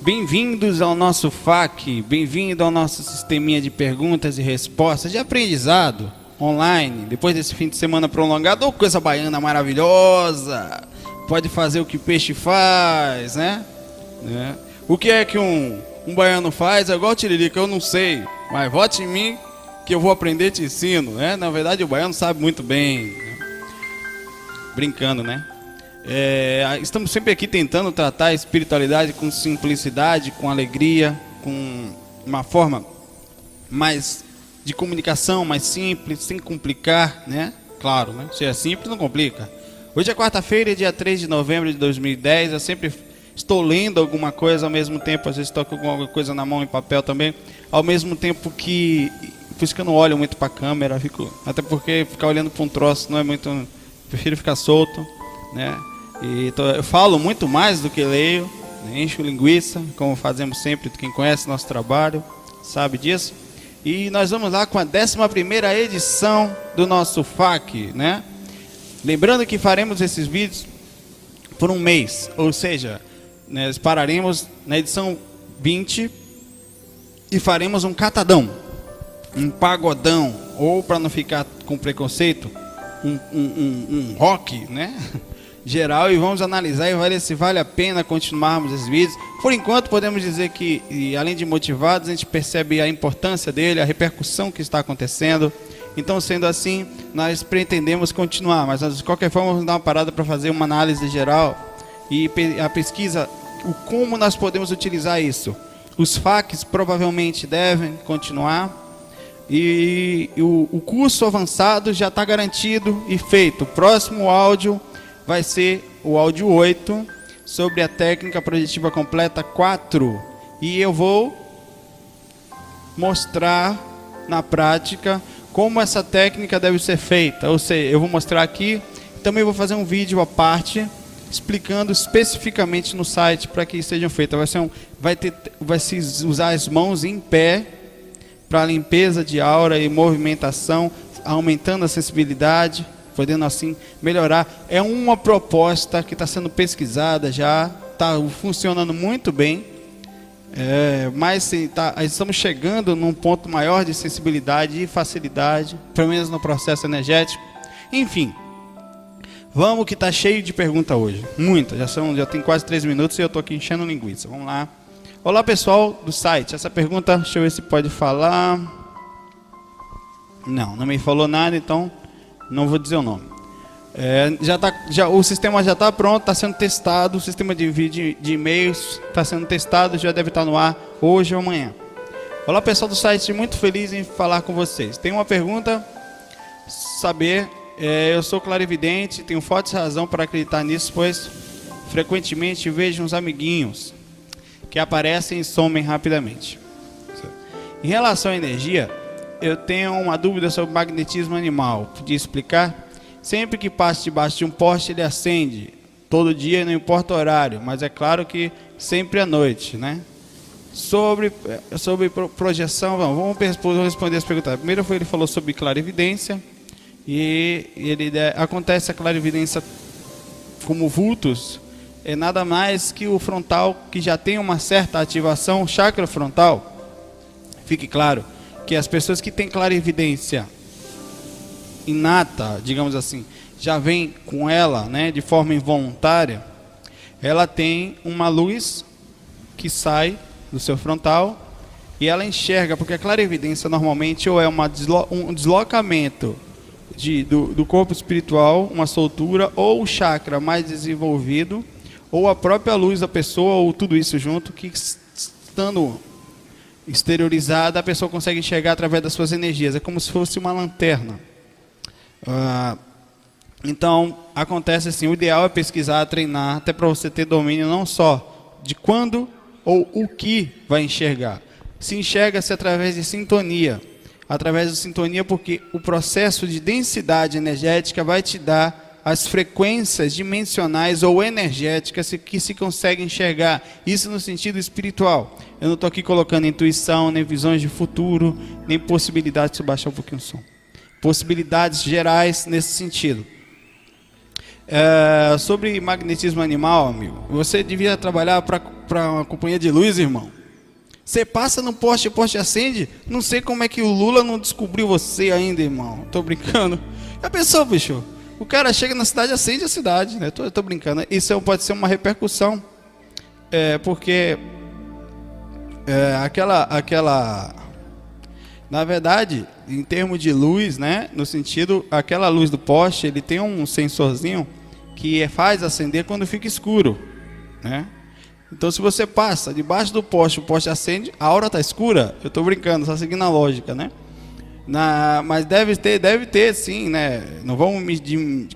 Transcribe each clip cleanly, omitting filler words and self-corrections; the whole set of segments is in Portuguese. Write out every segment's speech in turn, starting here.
Bem-vindos ao nosso FAQ, bem-vindo ao nosso sisteminha de perguntas e respostas, de aprendizado online, depois desse fim de semana prolongado, ou coisa baiana maravilhosa, pode fazer o que peixe faz, né? O que é que um baiano faz? É igual o Tiririca, eu não sei, mas vote em mim que eu vou aprender e te ensino, né? Na verdade o baiano sabe muito bem, né? Brincando, né? Estamos sempre aqui tentando tratar a espiritualidade com simplicidade, com alegria, com uma forma mais de comunicação mais simples, sem complicar, né? Claro, né? Se é simples, não complica. Hoje é quarta-feira, dia 3 de novembro de 2010. Eu sempre estou lendo alguma coisa ao mesmo tempo, às vezes estou com alguma coisa na mão em papel também, ao mesmo tempo que... Por isso que eu não olho muito para a câmera, até porque ficar olhando para um troço não é muito... Prefiro ficar solto, né? Eu falo muito mais do que leio, né? Encho linguiça, como fazemos sempre. Quem conhece nosso trabalho sabe disso. E nós vamos lá com a 11ª edição do nosso FAQ, né? Lembrando que faremos esses vídeos por um mês, ou seja, nós pararemos na edição 20 e faremos um catadão, um pagodão, ou para não ficar com preconceito, um rock, né? Geral, e vamos analisar e ver se vale a pena continuarmos esses vídeos. Por enquanto podemos dizer que, além de motivados, a gente percebe a importância dele, a repercussão que está acontecendo. Então, sendo assim, nós pretendemos continuar, mas de qualquer forma vamos dar uma parada para fazer uma análise geral e a pesquisa, o como nós podemos utilizar isso. Os FAQs provavelmente devem continuar. E o curso avançado já está garantido e feito. O próximo áudio vai ser o áudio 8 sobre a técnica projetiva completa 4. E eu vou mostrar na prática como essa técnica deve ser feita. Ou seja, eu vou mostrar aqui, também vou fazer um vídeo à parte explicando especificamente no site para que sejam feitas. Vai se usar as mãos em pé para limpeza de aura e movimentação, aumentando a sensibilidade, podendo assim melhorar. É uma proposta que está sendo pesquisada já, está funcionando muito bem, mas estamos chegando num ponto maior de sensibilidade e facilidade, pelo menos no processo energético. Enfim, vamos que está cheio de pergunta hoje, muita, já tem quase 3 minutos e eu estou aqui enchendo linguiça. Vamos lá. Olá pessoal do site, essa pergunta, deixa eu ver se pode falar. Não me falou nada, então não vou dizer o nome. O sistema já está pronto, está sendo testado, o sistema de vídeo de e-mails está sendo testado, já deve estar no ar hoje ou amanhã. Olá pessoal do site, muito feliz em falar com vocês. Tem uma pergunta, eu sou clarividente, tenho forte razão para acreditar nisso, pois frequentemente vejo uns amiguinhos que aparecem e somem rapidamente. Em relação à energia, eu tenho uma dúvida sobre o magnetismo animal. Podia explicar? Sempre que passo debaixo de um poste, ele acende. Todo dia, não importa o horário, mas é claro que sempre à noite, né? Sobre projeção, vamos responder as perguntas. Primeiro ele falou sobre clarividência. E acontece a clarividência como vultos. É nada mais que o frontal, que já tem uma certa ativação, o chakra frontal. Fique claro que as pessoas que têm clarividência inata, digamos assim, já vem com ela, né, de forma involuntária, ela tem uma luz que sai do seu frontal e ela enxerga, porque a clarividência normalmente ou é um deslocamento do corpo espiritual, uma soltura, ou o chakra mais desenvolvido, ou a própria luz da pessoa, ou tudo isso junto, que estando exteriorizada, a pessoa consegue enxergar através das suas energias. É como se fosse uma lanterna. Então, acontece assim, o ideal é pesquisar, treinar, até para você ter domínio não só de quando ou o que vai enxergar. Se enxerga-se através de sintonia. Através de sintonia, porque o processo de densidade energética vai te dar as frequências dimensionais ou energéticas que se consegue enxergar. Isso no sentido espiritual. Eu não estou aqui colocando intuição, nem visões de futuro, nem possibilidades de baixar um pouquinho o som. Possibilidades gerais nesse sentido. Sobre magnetismo animal, amigo, você devia trabalhar para uma companhia de luz, irmão. Você passa no poste, o poste acende. Não sei como é que o Lula não descobriu você ainda, irmão. Tô brincando. Já pensou, bicho? O cara chega na cidade, acende a cidade, né? Tô brincando. Isso pode ser uma repercussão. Porque na verdade, em termos de luz, né? No sentido, aquela luz do poste, ele tem um sensorzinho que faz acender quando fica escuro, né? Então, se você passa debaixo do poste, o poste acende, a aura está escura. Eu estou brincando, só seguindo a lógica, né? Mas deve ter, sim, né? Não vamos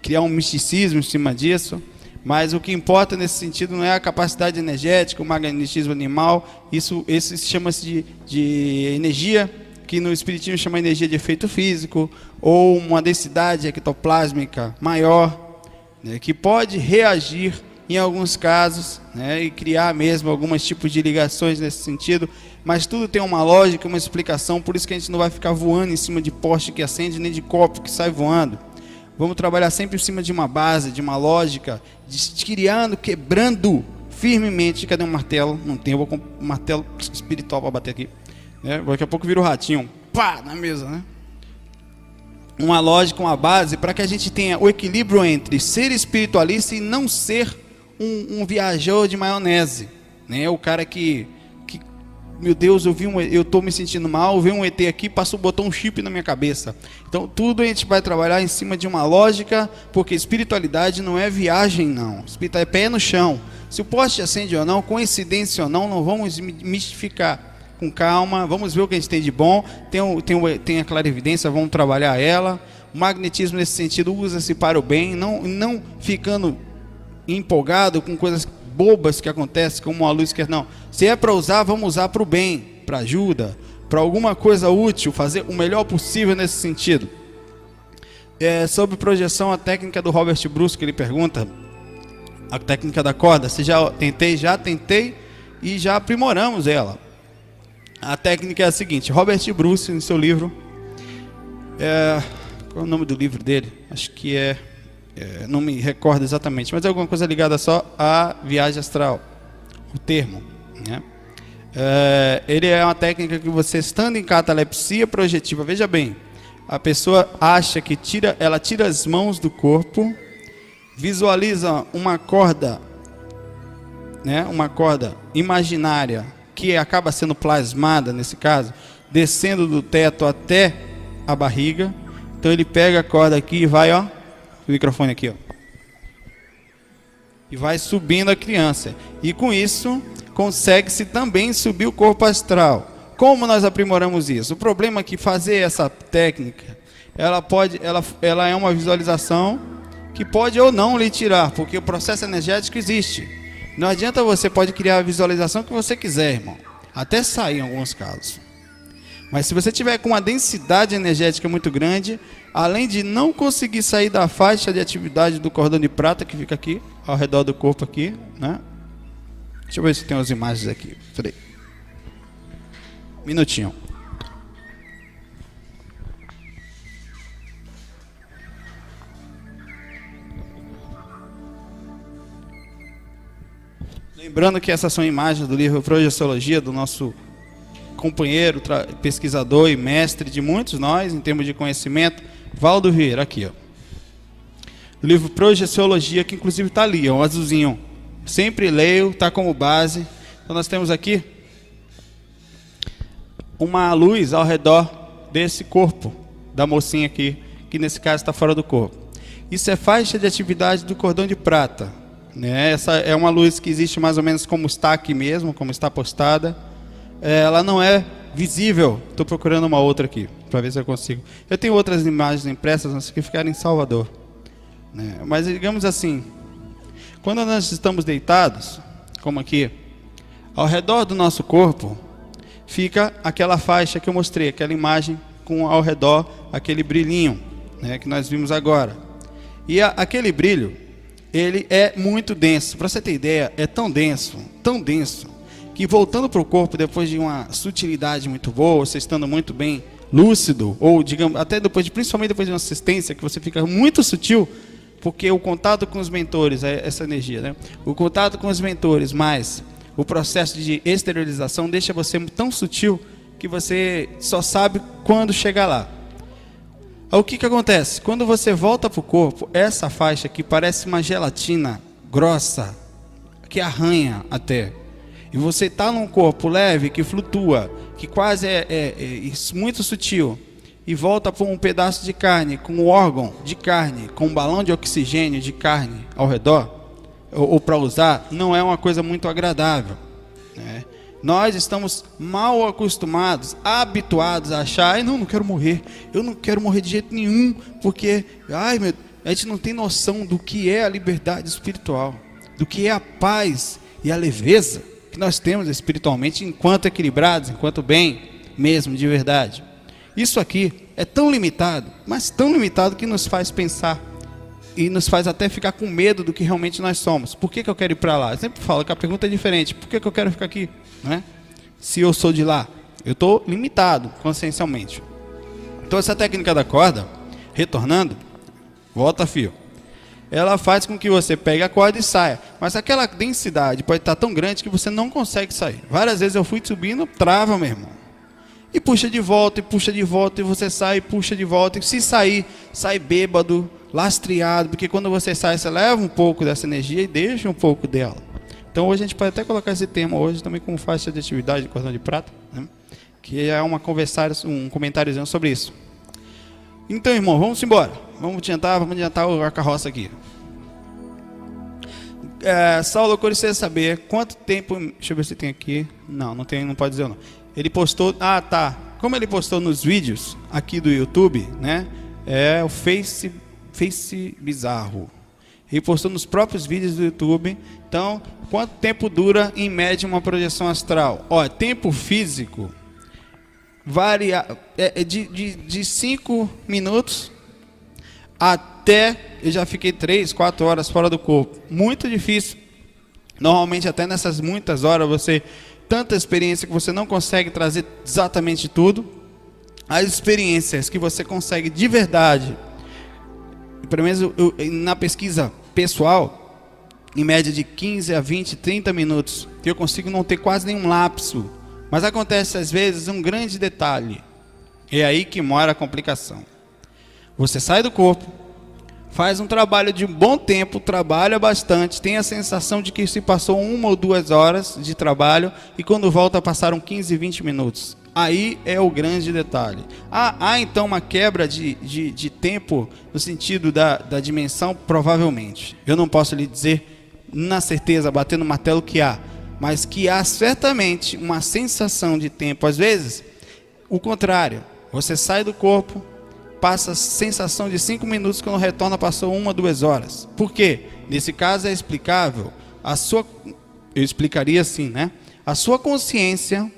criar um misticismo em cima disso. Mas o que importa nesse sentido não é a capacidade energética, o magnetismo animal. Isso chama-se de energia, que no espiritismo chama energia de efeito físico, ou uma densidade ectoplásmica maior, né? Que pode reagir em alguns casos, né, e criar mesmo alguns tipos de ligações nesse sentido, mas tudo tem uma lógica, uma explicação, por isso que a gente não vai ficar voando em cima de poste que acende, nem de copo que sai voando. Vamos trabalhar sempre em cima de uma base, de uma lógica, criando, quebrando firmemente. Cadê um martelo? Não tem, eu vou com um martelo espiritual para bater aqui. Daqui a pouco vira o ratinho, pá, na mesa, né? Uma lógica, uma base, para que a gente tenha o equilíbrio entre ser espiritualista e não ser um viajor de maionese, né? O cara que meu Deus, eu estou me sentindo mal, veio um ET aqui, botou um chip na minha cabeça. Então tudo a gente vai trabalhar em cima de uma lógica, porque espiritualidade não é viagem, não. Espiritualidade é pé no chão. Se o poste acende ou não, coincidência ou não vamos mistificar. Com calma, vamos ver o que a gente tem de bom. Tem a clarividência, vamos trabalhar ela. O magnetismo nesse sentido usa-se para o bem, não ficando empolgado com coisas bobas que acontecem, como a luz quer. Não, se é para usar, vamos usar para o bem, para ajuda, para alguma coisa útil, fazer o melhor possível nesse sentido. Sobre projeção, a técnica do Robert Bruce, que ele pergunta, a técnica da corda, já tentei e já aprimoramos ela. A técnica é a seguinte: Robert Bruce, em seu livro, qual é o nome do livro dele? Acho que não me recordo exatamente, mas é alguma coisa ligada só à viagem astral, o termo, né? Ele é uma técnica que você, estando em catalepsia projetiva, veja bem, a pessoa acha que ela tira as mãos do corpo, visualiza uma corda, né? Uma corda imaginária, que acaba sendo plasmada, nesse caso, descendo do teto até a barriga. Então ele pega a corda aqui e vai, ó, o microfone aqui, ó, e vai subindo a criança. E com isso, consegue-se também subir o corpo astral. Como nós aprimoramos isso? O problema é que fazer essa técnica, ela é uma visualização que pode ou não lhe tirar, porque o processo energético existe. Não adianta, você pode criar a visualização que você quiser, irmão, até sair em alguns casos. Mas se você tiver com uma densidade energética muito grande, além de não conseguir sair da faixa de atividade do cordão de prata que fica aqui, ao redor do corpo aqui, né? Deixa eu ver se tem as imagens aqui. Peraí. Minutinho. Lembrando que essas são imagens do livro Projeciologia, do nosso companheiro, pesquisador e mestre de muitos nós, em termos de conhecimento, Valdo Vieira, aqui, ó. O livro Projeciologia, que inclusive está ali, ó, um azulzinho. Sempre leio, está como base. Então nós temos aqui uma luz ao redor desse corpo, da mocinha aqui, que nesse caso está fora do corpo. Isso é faixa de atividade do cordão de prata, né? Essa é uma luz que existe mais ou menos como está aqui mesmo, como está postada. Ela não é visível. Estou procurando uma outra aqui, para ver se eu consigo. Eu tenho outras imagens impressas, mas que ficaram em Salvador, né? Mas digamos assim, quando nós estamos deitados, como aqui, ao redor do nosso corpo, fica aquela faixa que eu mostrei, aquela imagem com ao redor aquele brilhinho, né, que nós vimos agora. E aquele brilho, ele é muito denso. Para você ter ideia, é tão denso, que voltando para o corpo, depois de uma sutilidade muito boa, você estando muito bem lúcido, ou digamos, até principalmente depois de uma assistência, que você fica muito sutil, Porque o contato com os mentores, essa energia, né? O contato com os mentores, mais o processo de exteriorização deixa você tão sutil que você só sabe quando chegar lá. O que acontece? Quando você volta para o corpo, essa faixa aqui parece uma gelatina grossa, que arranha até. E você está num corpo leve, que flutua, que quase é muito sutil. E volta para um pedaço de carne, com um órgão de carne, com um balão de oxigênio de carne ao redor, ou para usar, não é uma coisa muito agradável, né? Nós estamos mal acostumados, habituados a achar, não quero morrer, eu não quero morrer de jeito nenhum, porque a gente não tem noção do que é a liberdade espiritual, do que é a paz e a leveza que nós temos espiritualmente, enquanto equilibrados, enquanto bem mesmo, de verdade. Isso aqui é tão limitado, mas tão limitado que nos faz pensar e nos faz até ficar com medo do que realmente nós somos. Por que eu quero ir para lá? Eu sempre falo que a pergunta é diferente. Por que eu quero ficar aqui? Né? Se eu sou de lá, eu estou limitado consciencialmente. Então essa técnica da corda, retornando, volta fio, ela faz com que você pegue a corda e saia. Mas aquela densidade pode estar tão grande que você não consegue sair. Várias vezes eu fui subindo, trava, meu irmão. E puxa de volta, e você sai, e puxa de volta. E se sair, sai bêbado, lastreado, porque quando você sai, você leva um pouco dessa energia e deixa um pouco dela. Então hoje a gente pode até colocar esse tema hoje também como faixa de atividade de cordão de prata, né? Que é um comentáriozinho sobre isso. Então, irmão, vamos embora. Vamos adiantar a carroça aqui. Saulo, eu gostaria de saber quanto tempo... Deixa eu ver se tem aqui. Não tem, não pode dizer não. Ele postou... Como ele postou nos vídeos aqui do YouTube, né? É o Face Bizarro. Ele postou nos próprios vídeos do YouTube. Então, quanto tempo dura, em média, uma projeção astral? Tempo físico varia de 5 minutos até... Eu já fiquei 3, 4 horas fora do corpo. Muito difícil. Normalmente, até nessas muitas horas, você... Tanta experiência que você não consegue trazer exatamente tudo. As experiências que você consegue de verdade, pelo menos na pesquisa pessoal, em média de 15 a 20, 30 minutos, que eu consigo não ter quase nenhum lapso. Mas acontece às vezes um grande detalhe. É aí que mora a complicação. Você sai do corpo, faz um trabalho de um bom tempo, trabalha bastante, tem a sensação de que se passou 1 ou 2 horas de trabalho e quando volta passaram 15, 20 minutos. Aí é o grande detalhe. Há então uma quebra de tempo no sentido da dimensão? Provavelmente. Eu não posso lhe dizer na certeza, batendo o martelo, que há. Mas que há certamente uma sensação de tempo. Às vezes, o contrário. Você sai do corpo, passa a sensação de 5 minutos, quando retorna passou 1 ou 2 horas. Por quê? Nesse caso é explicável. Eu explicaria assim, né? A sua consciência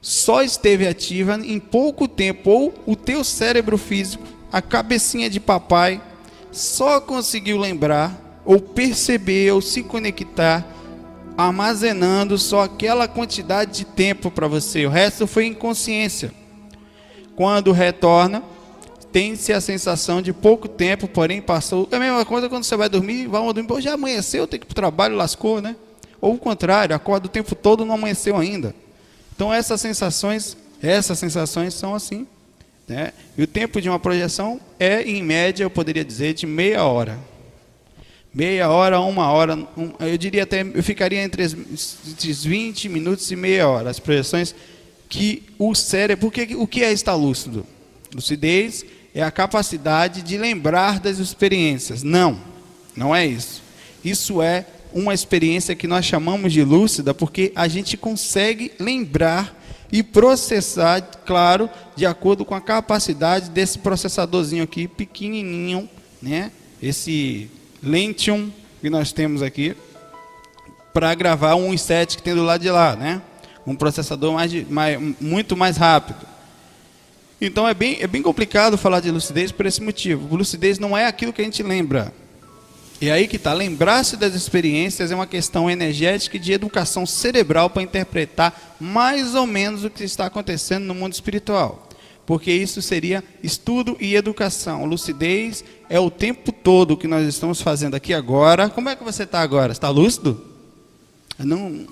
só esteve ativa em pouco tempo, ou o teu cérebro físico, a cabecinha de papai, só conseguiu lembrar, ou perceber, ou se conectar, armazenando só aquela quantidade de tempo para você. O resto foi inconsciência. Quando retorna, tem-se a sensação de pouco tempo, porém passou. É a mesma coisa quando você vai dormir, já amanheceu, tem que ir para o trabalho, lascou, né? Ou o contrário, acorda o tempo todo, não amanheceu ainda. Então essas sensações são assim, né? E o tempo de uma projeção é, em média, eu poderia dizer, de meia hora. Meia hora, 1 hora, eu diria até, eu ficaria entre 20 minutos e meia hora. As projeções que o cérebro... Porque o que é estar lúcido? Lucidez é a capacidade de lembrar das experiências. Não é isso. Isso é uma experiência que nós chamamos de lúcida, porque a gente consegue lembrar e processar, claro, de acordo com a capacidade desse processadorzinho aqui, pequenininho, né? Esse Lentium que nós temos aqui, para gravar um i7 que tem do lado de lá, né? Um processador muito mais rápido. Então é bem complicado falar de lucidez por esse motivo. Lucidez não é aquilo que a gente lembra. E aí que está, lembrar-se das experiências é uma questão energética e de educação cerebral para interpretar mais ou menos o que está acontecendo no mundo espiritual. porque isso seria estudo e educação. Lucidez é o tempo todo que nós estamos fazendo aqui agora. Como é que você está agora? Está lúcido? Não,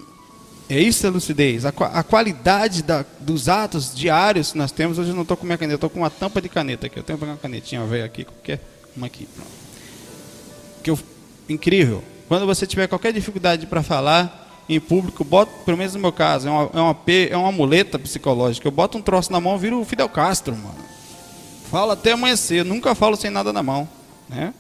é isso a lucidez. A qualidade dos atos diários que nós temos. Hoje eu não estou com minha caneta, estou com uma tampa de caneta aqui. Eu tenho que pegar uma canetinha velha aqui, qualquer uma aqui. Incrível. Quando você tiver qualquer dificuldade para falar em público, bota, pelo menos no meu caso, é uma muleta psicológica. Eu boto um troço na mão, viro o Fidel Castro, mano. Falo até amanhecer, nunca falo sem nada na mão, né?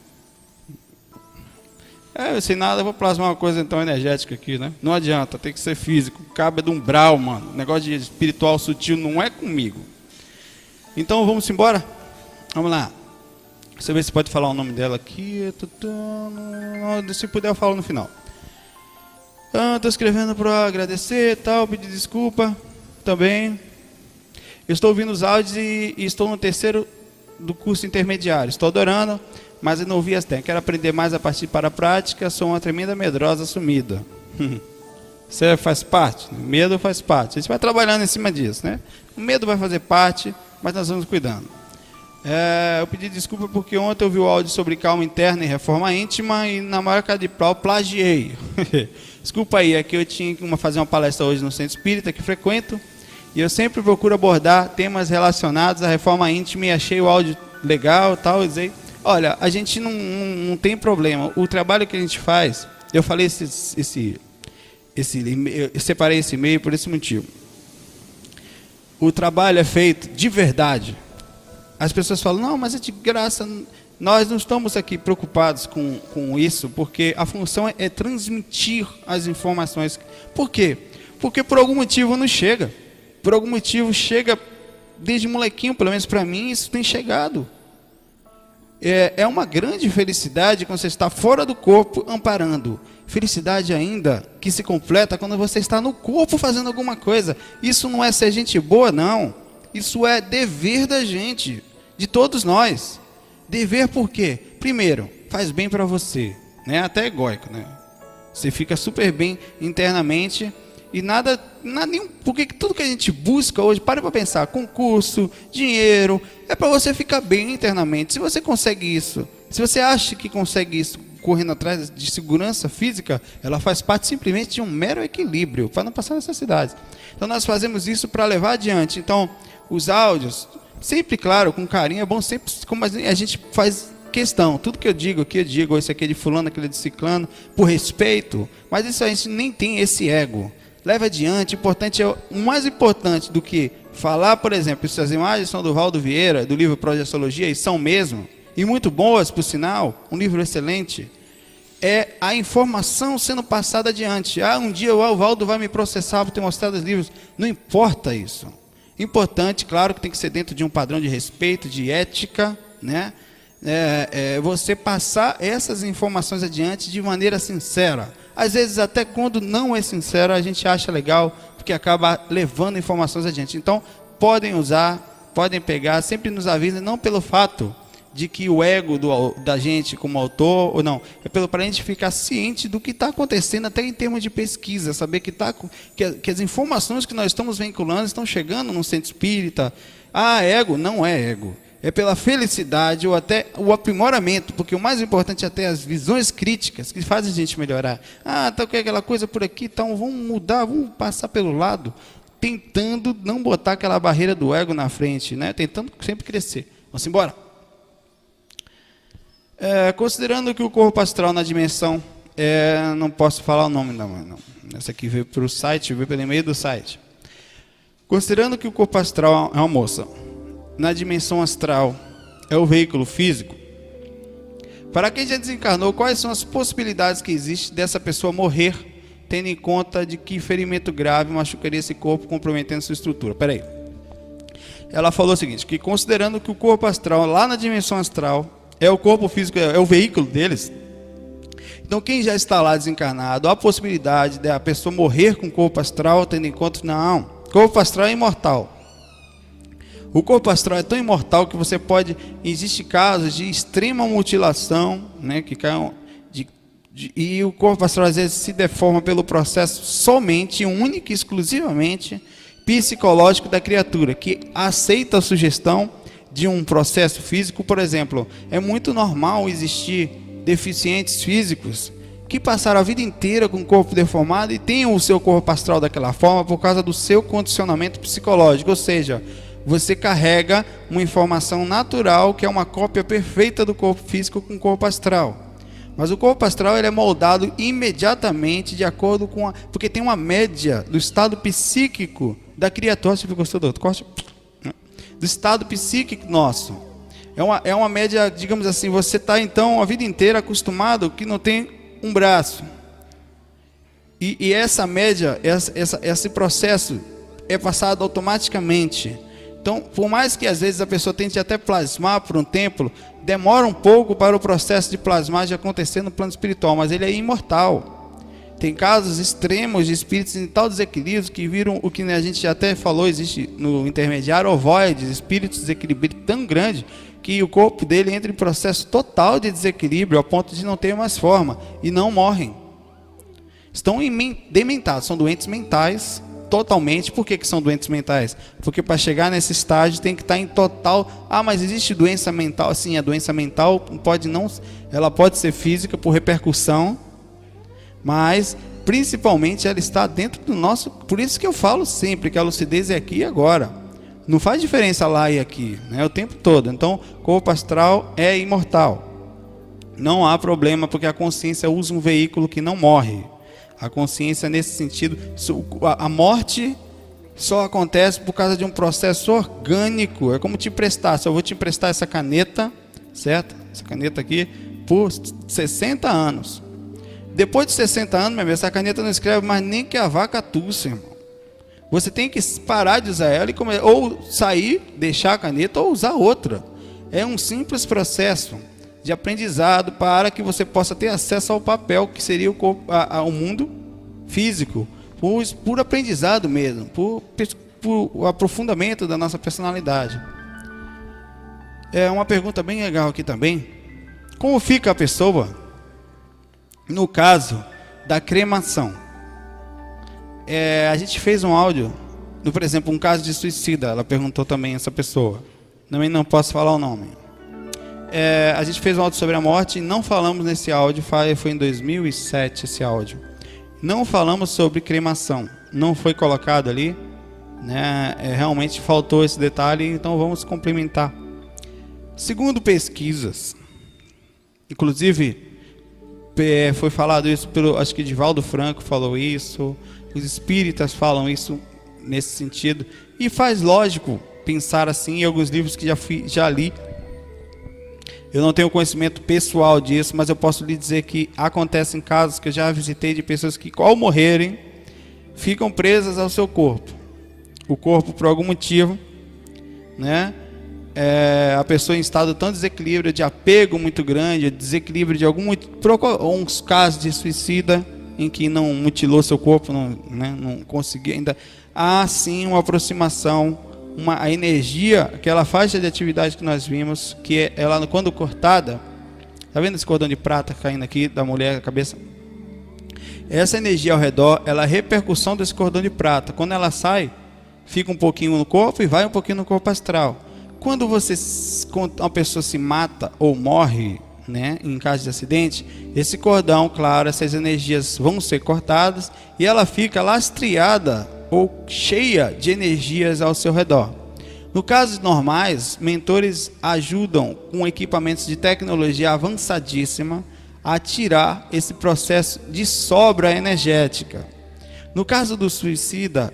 Sem nada, eu vou plasmar uma coisa então energética aqui, né? Não adianta, tem que ser físico. Cabo é de umbral, mano. Negócio de espiritual sutil não é comigo. Então vamos embora? Vamos lá. Deixa eu ver se pode falar o nome dela aqui. Se puder, eu falo no final. Estou escrevendo para agradecer, tal, pedir desculpa também. Eu estou ouvindo os áudios e estou no terceiro do curso intermediário. Estou adorando, mas eu não ouvi as técnicas. Quero aprender mais a partir para a prática. Sou uma tremenda medrosa sumida. Você faz parte? Medo faz parte. A gente vai trabalhando em cima disso, né? O medo vai fazer parte, mas nós vamos cuidando. Eu pedi desculpa porque ontem eu vi o áudio sobre calma interna e reforma íntima e na maior cara de pau plagiei. Desculpa aí, é que eu tinha que fazer uma palestra hoje no Centro Espírita que frequento e eu sempre procuro abordar temas relacionados à reforma íntima e achei o áudio legal e tal. Olha, a gente não tem problema. O trabalho que a gente faz, eu falei eu separei esse e-mail por esse motivo. O trabalho é feito de verdade. As pessoas falam, não, mas é de graça. Nós não estamos aqui preocupados com isso, porque a função é transmitir as informações. Por quê? Porque por algum motivo não chega. Por algum motivo chega desde molequinho, pelo menos para mim, isso tem chegado. É uma grande felicidade quando você está fora do corpo amparando. Felicidade ainda que se completa quando você está no corpo fazendo alguma coisa. Isso não é ser gente boa, não. Isso é dever da gente, de todos nós. Dever por quê? Primeiro, faz bem para você, né? Até egóico, né? Você fica super bem internamente e nada nenhum, porque tudo que a gente busca hoje, para pensar, concurso, dinheiro, é para você ficar bem internamente. Se você consegue isso, se você acha que consegue isso correndo atrás de segurança física, ela faz parte simplesmente de um mero equilíbrio, para não passar necessidades. Então nós fazemos isso para levar adiante. Então, os áudios, sempre, claro, com carinho, é bom sempre, como a gente faz questão, tudo que eu digo aqui, eu digo, esse aqui é de fulano, aquele é de ciclano, por respeito, mas isso a gente nem tem esse ego. Leva adiante, importante o mais importante do que falar, por exemplo, essas imagens são do Valdo Vieira, do livro Projeciologia, e são mesmo, e muito boas, por sinal, um livro excelente, é a informação sendo passada adiante. Um dia o Valdo vai me processar por ter mostrado os livros. Não importa isso. Importante, claro que tem que ser dentro de um padrão de respeito, de ética, né? Você passar essas informações adiante de maneira sincera. Às vezes até quando não é sincero, a gente acha legal, porque acaba levando informações adiante. Então, podem usar, podem pegar, sempre nos avisem, não pelo fato de que o ego da gente como autor, ou não, é para a gente ficar ciente do que está acontecendo até em termos de pesquisa, saber que as informações que nós estamos vinculando estão chegando no centro espírita. Ego, não é ego. É pela felicidade ou até o aprimoramento, porque o mais importante é até as visões críticas que fazem a gente melhorar. Tá com aquela coisa por aqui, então vamos mudar, vamos passar pelo lado, tentando não botar aquela barreira do ego na frente, né? Tentando sempre crescer. Vamos embora? Considerando que o corpo astral na dimensão, não posso falar o nome não. Essa aqui veio para o site, veio pelo e-mail do site. Considerando que o corpo astral é uma moça, na dimensão astral é o veículo físico, para quem já desencarnou, quais são as possibilidades que existem dessa pessoa morrer, tendo em conta de que ferimento grave machucaria esse corpo, comprometendo sua estrutura? Peraí. Ela falou o seguinte, que considerando que o corpo astral, lá na dimensão astral, é o corpo físico, é o veículo deles. Então, quem já está lá desencarnado, há a possibilidade de a pessoa morrer com o corpo astral, tendo em conta, não, o corpo astral é imortal. O corpo astral é tão imortal que você pode, existe casos de extrema mutilação, né, que caem, e o corpo astral às vezes se deforma pelo processo somente, única e exclusivamente, psicológico da criatura, que aceita a sugestão de um processo físico. Por exemplo, é muito normal existir deficientes físicos que passaram a vida inteira com o corpo deformado e têm o seu corpo astral daquela forma por causa do seu condicionamento psicológico, ou seja, você carrega uma informação natural que é uma cópia perfeita do corpo físico com o corpo astral. Mas o corpo astral ele é moldado imediatamente de acordo com porque tem uma média do estado psíquico da criatura. Você gostou do outro corte? Do estado psíquico nosso. É uma média, digamos assim, você está então a vida inteira acostumado que não tem um braço. E essa média, esse processo é passado automaticamente. Então, por mais que às vezes a pessoa tente até plasmar por um tempo, demora um pouco para o processo de plasmagem acontecer no plano espiritual, mas ele é imortal. Tem casos extremos de espíritos em tal desequilíbrio que viram o que a gente até falou, existe no intermediário ovoides, espíritos desequilibrados tão grande que o corpo dele entra em processo total de desequilíbrio, a ponto de não ter mais forma, e não morrem. Estão dementados, são doentes mentais, totalmente. Por que são doentes mentais? Porque para chegar nesse estágio tem que estar em total... mas existe doença mental? Sim, a doença mental ela pode ser física por repercussão, mas principalmente ela está dentro do nosso... Por isso que eu falo sempre que a lucidez é aqui e agora. Não faz diferença lá e aqui, né? O tempo todo. Então, corpo astral é imortal. Não há problema, porque a consciência usa um veículo que não morre. A consciência, nesse sentido, a morte só acontece por causa de um processo orgânico. É como te emprestar. Se eu vou te emprestar essa caneta, certo? Essa caneta aqui, por 60 anos. Depois de 60 anos, meu amigo, essa caneta não escreve mais nem que a vaca tussa, irmão. Você tem que parar de usar ela e ou sair, deixar a caneta ou usar outra. É um simples processo de aprendizado para que você possa ter acesso ao papel que seria o mundo físico, por aprendizado mesmo, por aprofundamento da nossa personalidade. É uma pergunta bem legal aqui também. Como fica a pessoa no caso da cremação? A gente fez um áudio, por exemplo, um caso de suicida. Ela perguntou também, essa pessoa. Também não posso falar o nome. A gente fez um áudio sobre a morte e não falamos nesse áudio, foi em 2007 esse áudio. Não falamos sobre cremação, não foi colocado ali, né? Realmente faltou esse detalhe, então vamos complementar. Segundo pesquisas, inclusive foi falado isso acho que Divaldo Franco falou isso, os espíritas falam isso nesse sentido, e faz lógico pensar assim em alguns livros que já li. Eu não tenho conhecimento pessoal disso, mas eu posso lhe dizer que acontecem casos que eu já visitei de pessoas que, ao morrerem, ficam presas ao seu corpo. O corpo, por algum motivo, né? A pessoa em estado tão desequilíbrio, de apego muito grande, desequilíbrio de uns casos de suicida, em que não mutilou seu corpo, não conseguiu ainda. Há sim uma aproximação, a energia, aquela faixa de atividade que nós vimos, que ela quando cortada, tá vendo esse cordão de prata caindo aqui da mulher na cabeça? Essa energia ao redor, ela é a repercussão desse cordão de prata. Quando ela sai, fica um pouquinho no corpo e vai um pouquinho no corpo astral. Quando uma pessoa se mata ou morre, né, em caso de acidente, esse cordão, claro, essas energias vão ser cortadas e ela fica lastreada ou cheia de energias ao seu redor. No caso normais, mentores ajudam com equipamentos de tecnologia avançadíssima a tirar esse processo de sobra energética. No caso do suicida,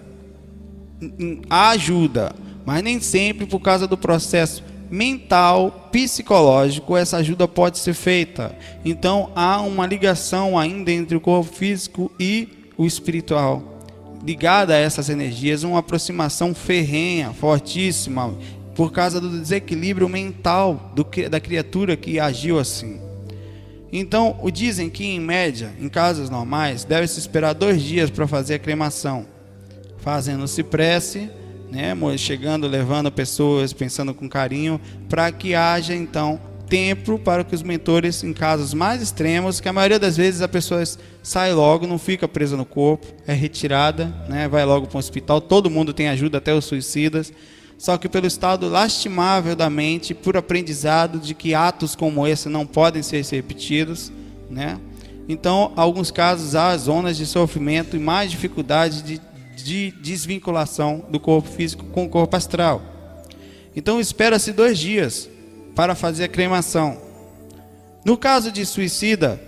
ajuda, mas nem sempre por causa do processo mental, psicológico, essa ajuda pode ser feita. Então há uma ligação ainda entre o corpo físico e o espiritual. Ligada a essas energias, uma aproximação ferrenha, fortíssima, por causa do desequilíbrio mental da criatura que agiu assim. Então, dizem que em média, em casos normais, deve-se esperar 2 dias para fazer a cremação, fazendo-se prece, né, chegando, levando pessoas, pensando com carinho, para que haja então tempo para que os mentores, em casos mais extremos, que a maioria das vezes a pessoa sai logo, não fica presa no corpo, é retirada, né, vai logo para o hospital, todo mundo tem ajuda, até os suicidas, só que pelo estado lastimável da mente, por aprendizado de que atos como esse não podem ser repetidos, né? Então, em alguns casos há zonas de sofrimento e mais dificuldade de desvinculação do corpo físico com o corpo astral. Então espera-se 2 dias para fazer a cremação. No caso de suicida,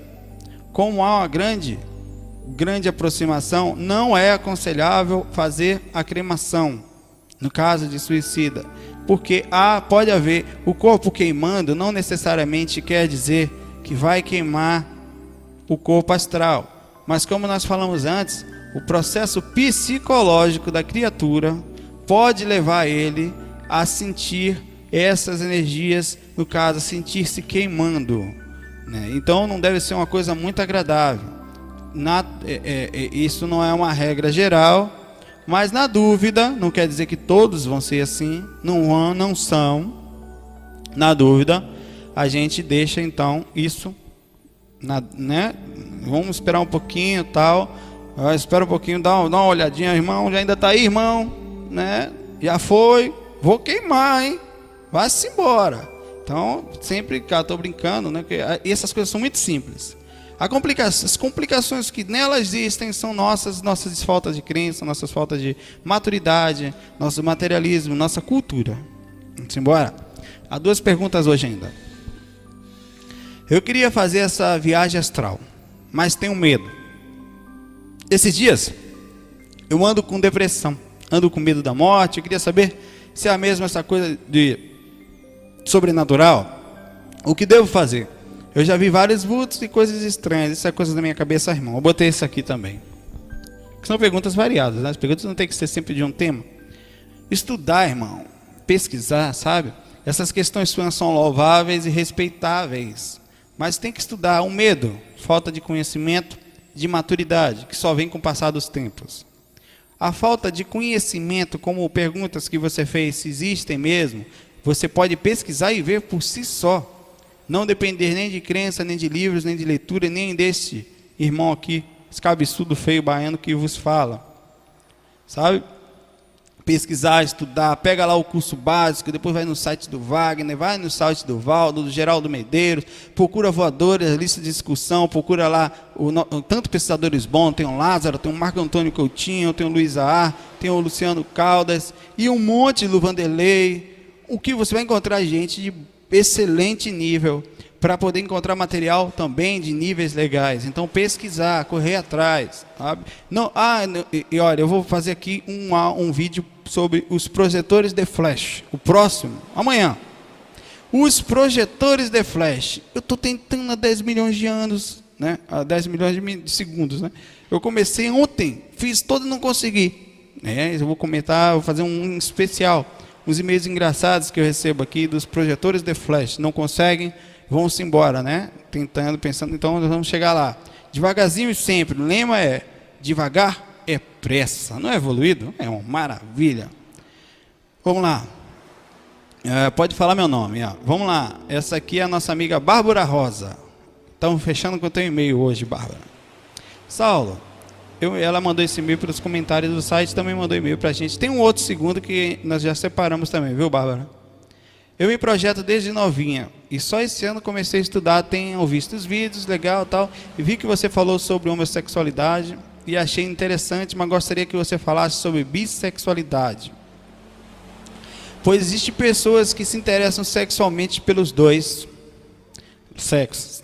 como há uma grande aproximação, não é aconselhável fazer a cremação no caso de suicida, porque pode haver o corpo queimando, não necessariamente quer dizer que vai queimar o corpo astral, mas como nós falamos antes, o processo psicológico da criatura pode levar ele a sentir essas energias, no caso, sentir-se queimando, né? Então não deve ser uma coisa muito agradável. Isso não é uma regra geral, mas na dúvida, não quer dizer que todos vão ser assim, não são. Na dúvida, a gente deixa então isso, né? Vamos esperar um pouquinho, tal. Espera um pouquinho, dá uma olhadinha, irmão, já ainda está aí, irmão, né? Já foi. Vou queimar, hein? Vai-se embora. Então, sempre, cara, estou brincando, né? Porque essas coisas são muito simples. As complicações que nelas existem são nossas faltas de crença, nossas faltas de maturidade, nosso materialismo, nossa cultura. Vamos embora? Há 2 perguntas hoje ainda. Eu queria fazer essa viagem astral, mas tenho medo. Esses dias, eu ando com depressão, ando com medo da morte. Eu queria saber se é a mesma essa coisa de sobrenatural. O que devo fazer? Eu já vi vários vultos e coisas estranhas. Isso é coisa da minha cabeça, irmão. Eu botei isso aqui também. São perguntas variadas, né? As perguntas não tem que ser sempre de um tema. Estudar, irmão. Pesquisar, sabe? Essas questões são louváveis e respeitáveis. Mas tem que estudar. O medo, falta de conhecimento, de maturidade, que só vem com o passar dos tempos. A falta de conhecimento, como perguntas que você fez, se existem mesmo, você pode pesquisar e ver por si só. Não depender nem de crença, nem de livros, nem de leitura, nem desse irmão aqui, esse cabeçudo feio baiano que vos fala. Sabe? Pesquisar, estudar, pega lá o curso básico, depois vai no site do Wagner, vai no site do Valdo, do Geraldo Medeiros, procura voadores, lista de discussão, procura lá tanto pesquisadores bons, tem o Lázaro, tem o Marco Antônio Coutinho, tem o Luiz Aar, tem o Luciano Caldas, e um monte do Vanderlei. O que você vai encontrar gente de excelente nível, para poder encontrar material também de níveis legais. Então pesquisar, correr atrás, sabe? E olha, eu vou fazer aqui um vídeo sobre os projetores de flash, o próximo, amanhã. Os projetores de flash, eu estou tentando há 10 milhões de anos, né? Há 10 milhões de segundos, né? Eu comecei ontem, fiz todo e não consegui, né? Eu vou comentar, vou fazer um especial, uns e-mails engraçados que eu recebo aqui dos projetores de flash. Não conseguem, vão-se embora, né? Tentando, pensando, então nós vamos chegar lá. Devagarzinho e sempre. O lema é, devagar é pressa. Não é evoluído? É uma maravilha. Vamos lá. Pode falar meu nome. Ó. Vamos lá. Essa aqui é a nossa amiga Bárbara Rosa. Estamos fechando com o teu e-mail hoje, Bárbara. Saulo, ela mandou esse e-mail pelos comentários do site, também mandou e-mail para a gente. Tem um outro segundo que nós já separamos também, viu, Bárbara? Eu me projeto desde novinha e só esse ano comecei a estudar, tenho visto os vídeos, legal tal, e vi que você falou sobre homossexualidade e achei interessante, mas gostaria que você falasse sobre bissexualidade. Pois existem pessoas que se interessam sexualmente pelos dois sexos.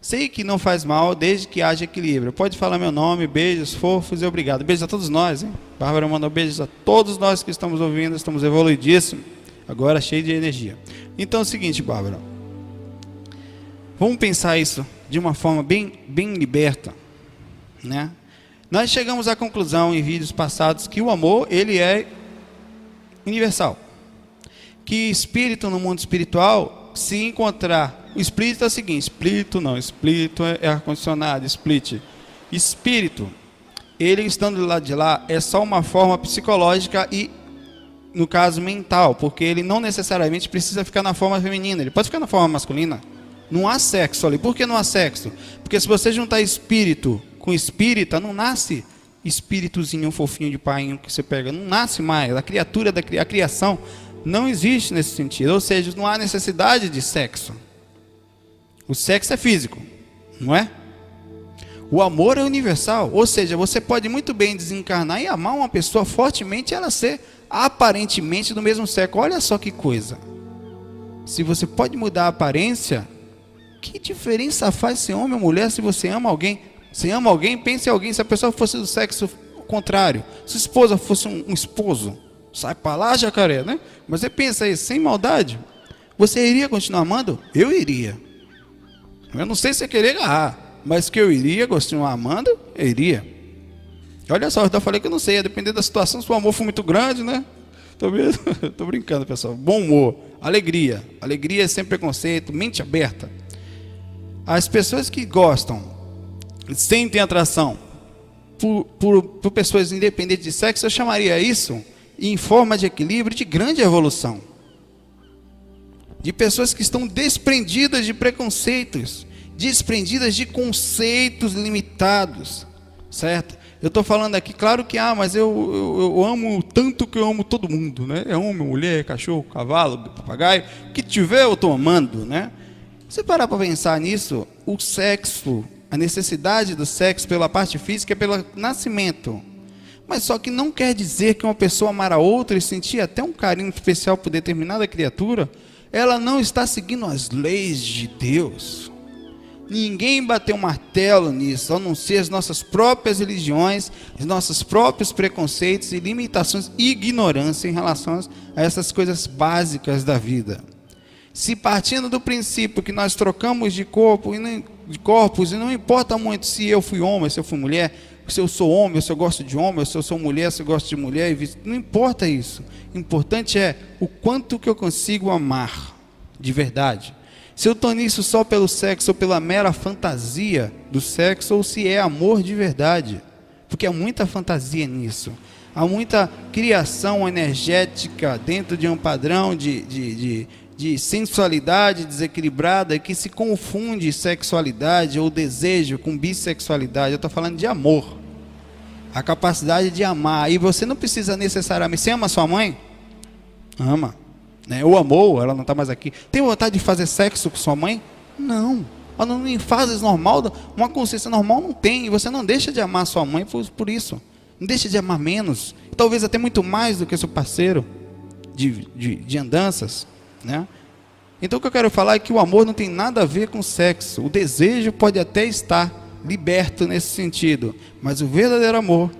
Sei que não faz mal, desde que haja equilíbrio. Pode falar meu nome, beijos fofos e obrigado. Beijos a todos nós, hein? Bárbara mandou beijos a todos nós que estamos ouvindo, estamos evoluidíssimos. Agora cheio de energia. Então é o seguinte, Bárbara. Vamos pensar isso de uma forma bem liberta, né? Nós chegamos à conclusão em vídeos passados que o amor, ele é universal. Que espírito no mundo espiritual, se encontrar... O espírito é o seguinte, espírito é ar-condicionado, split. Espírito, ele estando do lado de lá, é só uma forma psicológica e no caso mental, porque ele não necessariamente precisa ficar na forma feminina, ele pode ficar na forma masculina. Não há sexo ali. Por que não há sexo? Porque se você juntar espírito com espírita, não nasce espíritozinho fofinho de painho que você pega, não nasce mais. A criatura a criação não existe nesse sentido, ou seja, não há necessidade de sexo. O sexo é físico, não é? O amor é universal, ou seja, você pode muito bem desencarnar e amar uma pessoa fortemente e ela ser aparentemente do mesmo sexo. Olha só que coisa. Se você pode mudar a aparência, que diferença faz ser homem ou mulher se você ama alguém? Se ama alguém, pense em alguém. Se a pessoa fosse do sexo contrário, se a esposa fosse um esposo, sai pra lá, jacaré, né? Mas você pensa aí, sem maldade, você iria continuar amando? Eu iria. Eu não sei se você querer agarrar, mas que eu iria continuar amando, eu iria. Olha só, eu já falei que eu não sei, ia depender da situação, se o amor for muito grande, né? Tô brincando, pessoal. Bom humor, alegria. Alegria é sem preconceito, mente aberta. As pessoas que gostam, sentem atração por pessoas independentes de sexo, eu chamaria isso, em forma de equilíbrio, de grande evolução. De pessoas que estão desprendidas de preconceitos, desprendidas de conceitos limitados, certo? Eu estou falando aqui, claro que, mas eu amo tanto que eu amo todo mundo, né? É homem, mulher, cachorro, cavalo, papagaio, o que tiver eu estou amando, né? Se parar para pensar nisso, o sexo, a necessidade do sexo pela parte física é pelo nascimento. Mas só que não quer dizer que uma pessoa amar a outra e sentir até um carinho especial por determinada criatura, ela não está seguindo as leis de Deus. Ninguém bateu um martelo nisso, a não ser as nossas próprias religiões, os nossos próprios preconceitos e limitações e ignorância em relação a essas coisas básicas da vida. Se partindo do princípio que nós trocamos de corpos e não importa muito se eu fui homem, se eu fui mulher, se eu sou homem, se eu gosto de homem, se eu sou mulher, se eu gosto de mulher, não importa isso. O importante é o quanto que eu consigo amar de verdade. Se eu estou nisso só pelo sexo ou pela mera fantasia do sexo, ou se é amor de verdade, porque há muita fantasia nisso, há muita criação energética dentro de um padrão de sensualidade desequilibrada que se confunde sexualidade ou desejo com bissexualidade. Eu estou falando de amor, a capacidade de amar. E você não precisa necessariamente, você ama sua mãe? Ama, né? Ou amou, ela não está mais aqui. Tem vontade de fazer sexo com sua mãe? Não. Ela não em fases normal, uma consciência normal não tem. E você não deixa de amar sua mãe por isso. Não deixa de amar menos, talvez até muito mais do que seu parceiro de andanças, né? Então o que eu quero falar é que o amor não tem nada a ver com sexo. O desejo pode até estar liberto nesse sentido, mas o verdadeiro amor,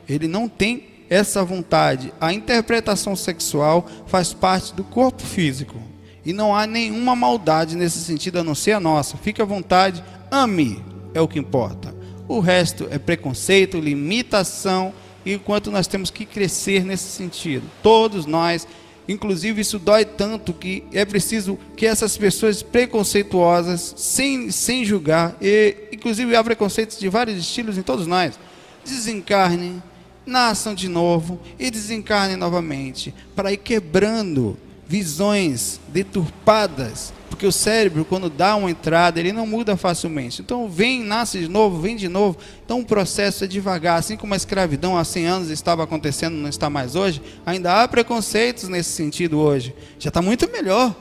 ele não tem essa vontade. A interpretação sexual faz parte do corpo físico e não há nenhuma maldade nesse sentido, a não ser a nossa. Fique à vontade, ame, é o que importa. O resto é preconceito, limitação, e enquanto nós temos que crescer nesse sentido, todos nós. Inclusive isso dói tanto que é preciso que essas pessoas preconceituosas, sem julgar, e inclusive há preconceitos de vários estilos em todos nós, desencarnem, nasçam de novo e desencarnem novamente, para ir quebrando visões deturpadas, porque o cérebro, quando dá uma entrada, ele não muda facilmente. Então vem, nasce de novo, vem de novo. Então o processo é devagar, assim como a escravidão há 100 anos estava acontecendo, não está mais hoje. Ainda há preconceitos nesse sentido hoje, já está muito melhor.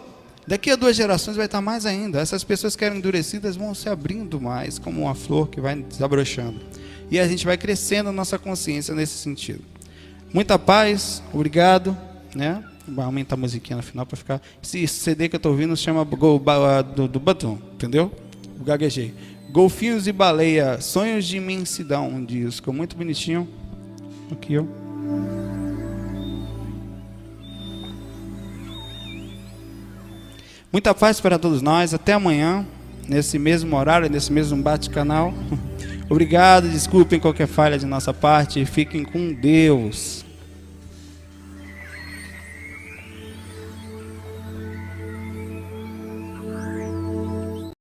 Daqui a 2 gerações vai estar mais ainda. Essas pessoas que eram endurecidas vão se abrindo mais, como uma flor que vai desabrochando, e a gente vai crescendo a nossa consciência nesse sentido. Muita paz, obrigado, né? Vai aumentar a musiquinha no final para ficar. Esse CD que eu estou ouvindo se chama do Batom, entendeu? O gaguejei. Golfinhos e Baleia, Sonhos de Imensidão, um disco muito bonitinho. Aqui, ó. Muita paz para todos nós. Até amanhã, nesse mesmo horário, nesse mesmo bate-canal. Obrigado, desculpem qualquer falha de nossa parte. Fiquem com Deus.